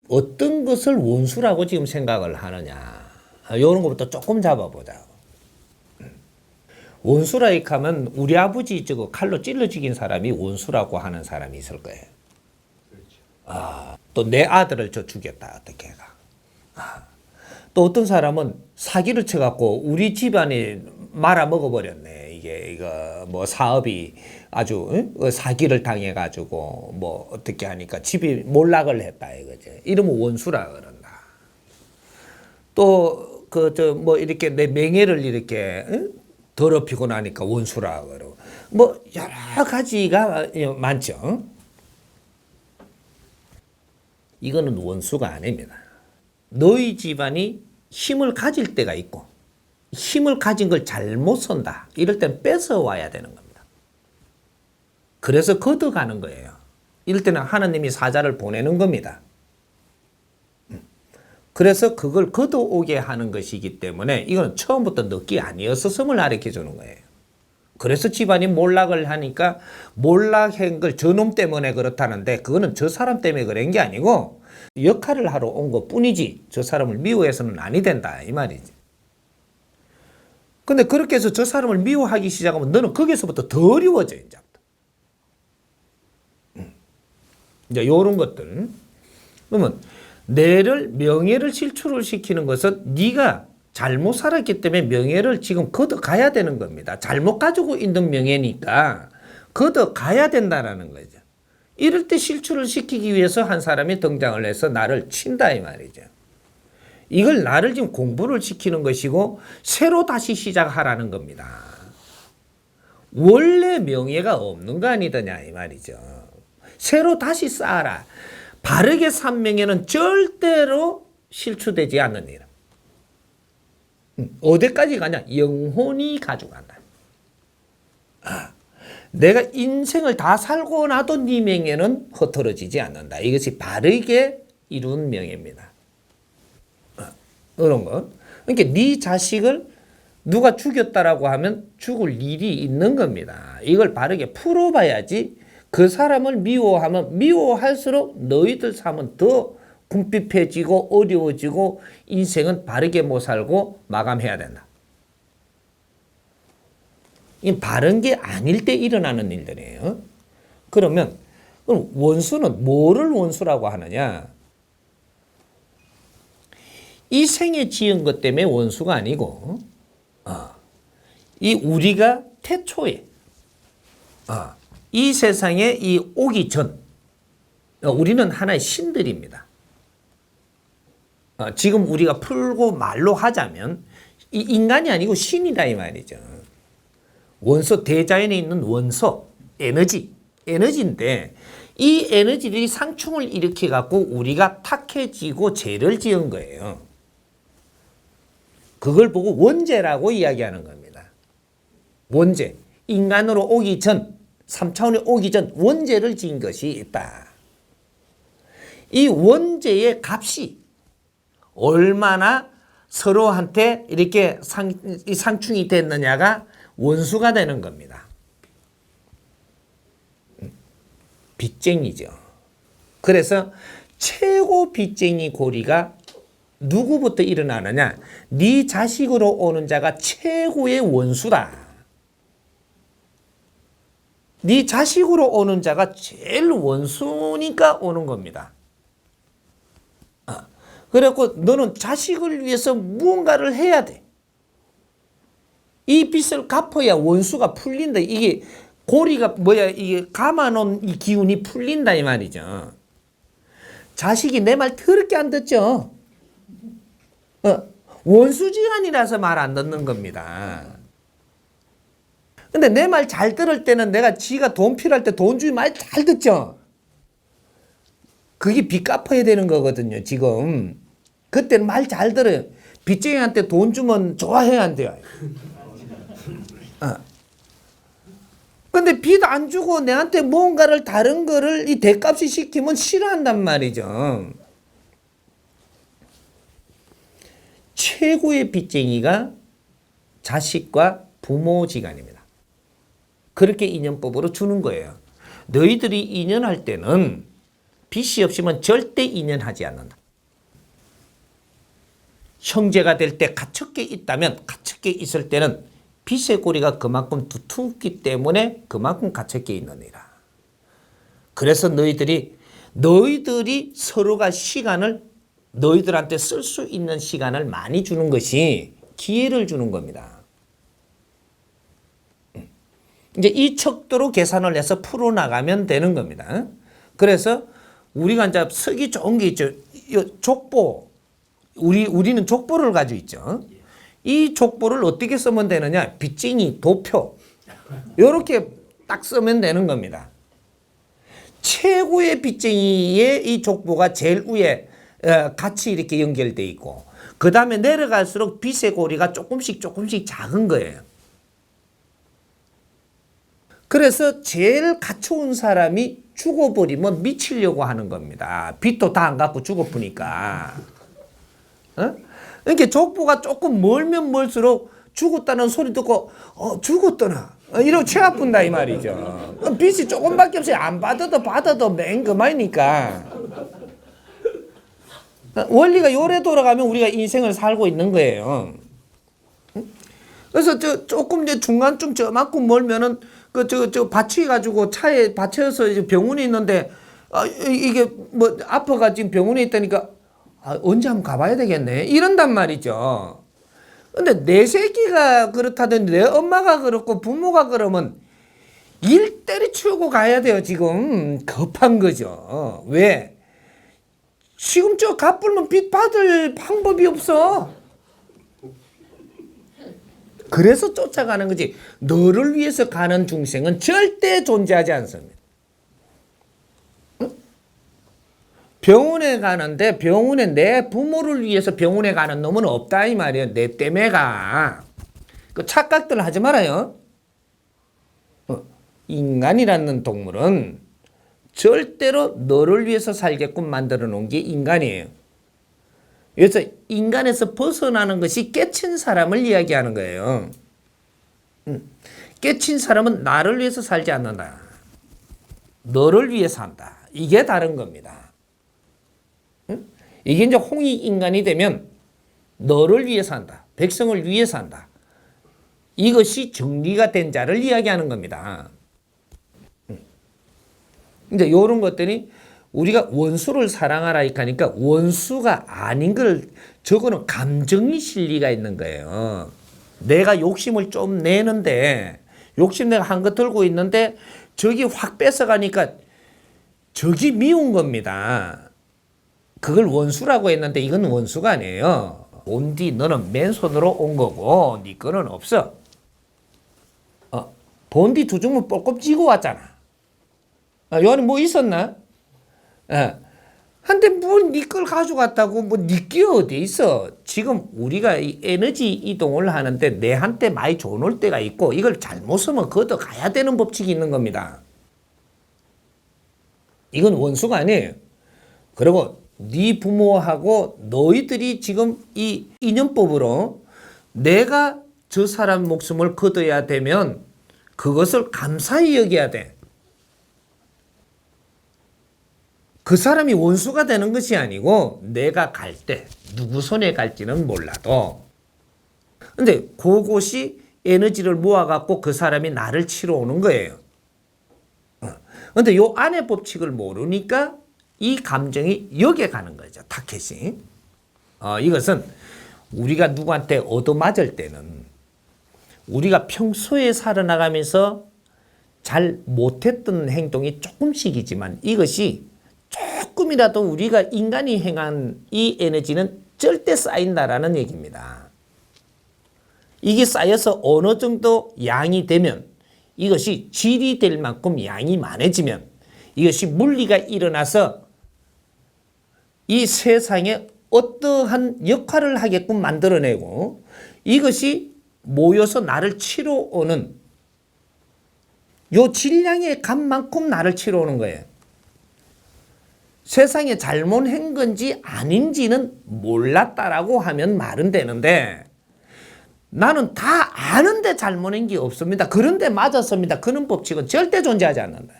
어떤 것을 원수라고 지금 생각을 하느냐. 이런 것부터 조금 잡아보자. 원수라 하면 우리 아버지 저거 칼로 찔러 죽인 사람이 원수라고 하는 사람이 있을 거예요. 또 내 아들을 저 죽였다 어떻게 해가. 또 어떤 사람은 사기를 쳐갖고 우리 집안이 말아 먹어버렸네. 이거 뭐 사업이 아주 사기를 당해가지고 뭐 어떻게 하니까 집이 몰락을 했다 이거죠. 이러면 원수라 그런다. 또 뭐 이렇게 내 명예를 이렇게 더럽히고 나니까 원수라 그러고 뭐 여러 가지가 많죠. 이거는 원수가 아닙니다. 너희 집안이 힘을 가질 때가 있고 힘을 가진 걸 잘못 쓴다. 이럴 때는 뺏어와야 되는 겁니다. 그래서 걷어가는 거예요. 이럴 때는 하나님이 사자를 보내는 겁니다. 그래서 그걸 걷어오게 하는 것이기 때문에 이건 처음부터 넣기 아니었음을 가르쳐 주는 거예요. 그래서 집안이 몰락을 하니까 몰락한 걸 저놈 때문에 그렇다는데 그거는 저 사람 때문에 그런 게 아니고 역할을 하러 온 것 뿐이지 저 사람을 미워해서는 아니 된다 이 말이지. 근데 그렇게 해서 저 사람을 미워하기 시작하면 너는 거기서부터 더 어려워져 이제. 이제 이런 것들. 그러면 내를 명예를 실추를 시키는 것은 네가 잘못 살았기 때문에 명예를 지금 걷어가야 되는 겁니다. 잘못 가지고 있는 명예니까 걷어가야 된다는 거죠. 이럴 때 실추를 시키기 위해서 한 사람이 등장을 해서 나를 친다 이 말이죠. 이걸 나를 지금 공부를 시키는 것이고 새로 다시 시작하라는 겁니다. 원래 명예가 없는 거 아니더냐 이 말이죠. 새로 다시 쌓아라. 바르게 산 명예는 절대로 실추되지 않는 일. 어디까지 가냐? 영혼이 가져간다. 내가 인생을 다 살고 나도 네 명예는 흐트러지지 않는다. 이것이 바르게 이룬 명예입니다. 그런 거. 그러니까 네 자식을 누가 죽였다라고 하면 죽을 일이 있는 겁니다. 이걸 바르게 풀어봐야지 그 사람을 미워하면 미워할수록 너희들 삶은 더 궁핍해지고 어려워지고 인생은 바르게 못 살고 마감해야 된다. 이 바른 게 아닐 때 일어나는 일들이에요. 그러면 원수는 뭐를 원수라고 하느냐? 이 생에 지은 것 때문에 원수가 아니고 이 우리가 태초에 이 세상에 이 오기 전 우리는 하나의 신들입니다. 지금 우리가 풀고 말로 하자면 이 인간이 아니고 신이다 이 말이죠. 원소 대자연에 있는 원소 에너지인데 이 에너지들이 상충을 일으켜 갖고 우리가 탁해지고 죄를 지은 거예요. 그걸 보고 원죄라고 이야기하는 겁니다. 원죄. 인간으로 오기 전 3차원에 오기 전 원죄를 지은 것이 있다. 이 원죄의 값이 얼마나 서로한테 이렇게 상충이 됐느냐가 원수가 되는 겁니다. 빚쟁이죠. 그래서 최고 빚쟁이 고리가 누구부터 일어나느냐? 네 자식으로 오는 자가 최고의 원수다. 네 자식으로 오는 자가 제일 원수니까 오는 겁니다. 그래갖고 너는 자식을 위해서 무언가를 해야 돼. 이 빚을 갚아야 원수가 풀린다. 이게 고리가 뭐야? 이게 감아놓은 이 기운이 풀린다 이 말이죠. 자식이 내 말 더럽게 안 듣죠. 원수지간이라서 말 안 듣는 겁니다. 근데 내 말 잘 들을 때는 내가 지가 돈 필요할 때 돈 주면 말 잘 듣죠. 그게 빚 갚아야 되는 거거든요. 지금 그때는 말 잘 들어요. 빚쟁이한테 돈 주면 좋아해야 안 돼요. 근데 빚 안 주고 내한테 뭔가를 다른 거를 이 대값이 시키면 싫어한단 말이죠. 최고의 빚쟁이가 자식과 부모지간입니다. 그렇게 인연법으로 주는 거예요. 너희들이 인연할 때는 빚이 없으면 절대 인연하지 않는다. 형제가 될 때 가축계 있다면 가축계 있을 때는 빚의 고리가 그만큼 두텁기 때문에 그만큼 가축계 있느니라. 그래서 너희들이 서로가 시간을 너희들한테 쓸 수 있는 시간을 많이 주는 것이 기회를 주는 겁니다. 이제 이 척도로 계산을 해서 풀어나가면 되는 겁니다. 그래서 우리가 이제 쓰기 좋은 게 있죠. 족보. 우리는 족보를 가지고 있죠. 이 족보를 어떻게 쓰면 되느냐. 빚쟁이, 도표. 이렇게 딱 쓰면 되는 겁니다. 최고의 빚쟁이의 이 족보가 제일 위에 같이 이렇게 연결되어 있고 그 다음에 내려갈수록 빚의 고리가 조금씩 작은 거예요. 그래서 제일 갖춰온 사람이 죽어버리면 미치려고 하는 겁니다. 빚도 다 안 갚고 죽어보니까. 그러니까 족보가 조금 멀면 멀수록 죽었다는 소리 듣고 죽었더나 이러고 채 아픈다 이 말이죠. 빚이 조금밖에 없어요. 안 받아도 맨 그만이니까. 원리가 요래 돌아가면 우리가 인생을 살고 있는 거예요. 그래서 조금 이제 중간쯤 저만큼 멀면은 받쳐가지고 차에 받쳐서 이제 병원에 있는데 이게 뭐 아파가 지금 병원에 있다니까 언제 한번 가봐야 되겠네 이런단 말이죠. 근데 내 새끼가 그렇다든지 내 엄마가 그렇고 부모가 그러면 일 때려치우고 가야 돼요. 지금 급한 거죠. 왜? 지금 갚으면 빚 받을 방법이 없어. 그래서 쫓아가는 거지. 너를 위해서 가는 중생은 절대 존재하지 않습니다. 병원에 가는데 병원에 내 부모를 위해서 병원에 가는 놈은 없다 이 말이에요. 내 때문에 가. 그 착각들 하지 말아요. 인간이라는 동물은 절대로 너를 위해서 살게끔 만들어 놓은 게 인간이에요. 그래서 인간에서 벗어나는 것이 깨친 사람을 이야기하는 거예요. 깨친 사람은 나를 위해서 살지 않는다. 너를 위해서 한다. 이게 다른 겁니다. 이게 이제 홍익인간이 되면 너를 위해서 한다. 백성을 위해서 한다. 이것이 정리가 된 자를 이야기하는 겁니다. 이제 이런 것들이 우리가 원수를 사랑하라 하니까 원수가 아닌 걸 저거는 감정이 실리가 있는 거예요. 내가 욕심을 좀 내는데 욕심 내가 한 거 들고 있는데 저기 확 뺏어가니까 저기 미운 겁니다. 그걸 원수라고 했는데 이건 원수가 아니에요. 온디 너는 맨손으로 온 거고 네 거는 없어. 본디 두 주문 뻘껍 쥐고 왔잖아. 요 안에 뭐 있었나? 한데 뭐 니 걸 가져갔다고 뭐 니 게 어디 있어? 지금 우리가 이 에너지 이동을 하는데 내한테 많이 좋을 때가 있고 이걸 잘못 쓰면 걷어 가야 되는 법칙이 있는 겁니다. 이건 원수가 아니에요. 그리고 네 부모하고 너희들이 지금 이 인연법으로 내가 저 사람 목숨을 거둬야 되면 그것을 감사히 여겨야 돼. 그 사람이 원수가 되는 것이 아니고 내가 갈 때 누구 손에 갈지는 몰라도 근데 그것이 에너지를 모아갖고 그 사람이 나를 치러 오는 거예요. 근데 요 안의 법칙을 모르니까 이 감정이 여기에 가는 거죠. 타켓이. 이것은 우리가 누구한테 얻어맞을 때는 우리가 평소에 살아나가면서 잘 못했던 행동이 조금씩이지만 이것이 조금이라도 우리가 인간이 행한 이 에너지는 절대 쌓인다라는 얘기입니다. 이게 쌓여서 어느 정도 양이 되면 이것이 질이 될 만큼 양이 많아지면 이것이 물리가 일어나서 이 세상에 어떠한 역할을 하게끔 만들어내고 이것이 모여서 나를 치러 오는 요 질량의 값만큼 나를 치러 오는 거예요. 세상에 잘못한 건지 아닌지는 몰랐다라고 하면 말은 되는데 나는 다 아는데 잘못한 게 없습니다. 그런데 맞았습니다. 그런 법칙은 절대 존재하지 않는다.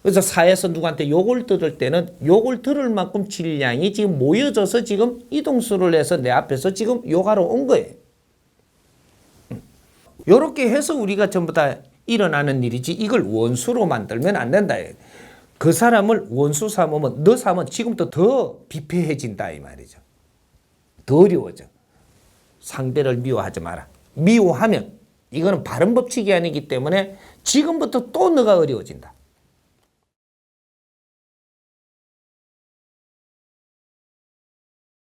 그래서 사회에서 누구한테 욕을 들을 때는 욕을 들을 만큼 질량이 지금 모여져서 지금 이동수를 해서 내 앞에서 지금 욕하러 온 거예요. 이렇게 해서 우리가 전부 다 일어나는 일이지 이걸 원수로 만들면 안 된다. 그 사람을 원수 삼으면 너 삼으면 지금부터 더 비폐해진다 이 말이죠. 더 어려워져. 상대를 미워하지 마라. 미워하면 이거는 바른 법칙이 아니기 때문에 지금부터 또 너가 어려워진다.